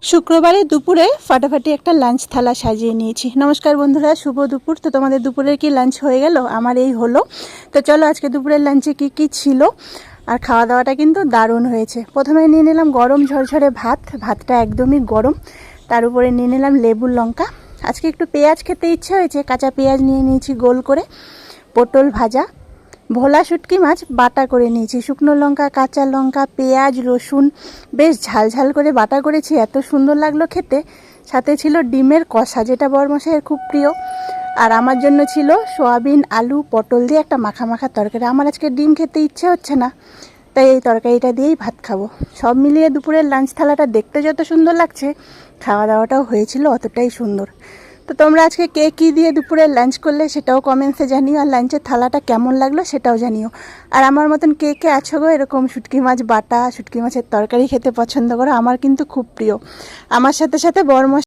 শুক্রবারে দুপুরে ফাটাফাটি একটা লাঞ্চ থালা সাজিয়ে নিয়েছি। নমস্কার বন্ধুরা, শুভ দুপুর। তো তোমাদের দুপুরের কি লাঞ্চ হয়ে গেল? আমার এই হলো। তো চলো আজকে দুপুরের লাঞ্চে কি কি ছিল। আর খাওয়া দাওয়াটা কিন্তু দারুণ হয়েছে। প্রথমে নিয়ে নিলাম গরম ঝরঝরে ভাতটা একদমই গরম। তার উপরে নিয়ে নিলাম লেবুর লঙ্কা। আজকে একটু পেঁয়াজ খেতে ইচ্ছে হয়েছে, কাঁচা পেঁয়াজ নিয়ে নিয়েছি গোল করে। পটল ভাজা, ভোলা শুটকি মাছ বাটা করে নিয়েছি, শুকনো লঙ্কা, কাঁচা লঙ্কা, পেঁয়াজ, রসুন বেশ ঝাল ঝাল করে বাটা করেছি, এত সুন্দর লাগলো খেতে। সাথে ছিল ডিমের কষা, যেটা বরমশাইয়ের খুব প্রিয়। আর আমার জন্য ছিল সয়াবিন, আলু, পটল দিয়ে একটা মাখা মাখা তরকারি। আমার আজকে ডিম খেতে ইচ্ছে হচ্ছে না, তাই এই তরকারিটা দিয়েই ভাত খাবো। সব মিলিয়ে দুপুরের লাঞ্চ থালাটা দেখতে যত সুন্দর লাগছে, খাওয়া দাওয়াটাও হয়েছিল অতটাই সুন্দর। তো তোমরা আজকে কে কী দিয়ে দুপুরে লাঞ্চ করলে সেটাও কমেন্টসে জানিও, আর লাঞ্চের থালাটা কেমন লাগলো সেটাও জানিও। আর আমার মতন কে কে আছো গো এরকম শুটকি মাছ বাটা, শুটকি মাছের তরকারি খেতে পছন্দ করো? আমার কিন্তু খুব প্রিয়। আমার সাথে সাথে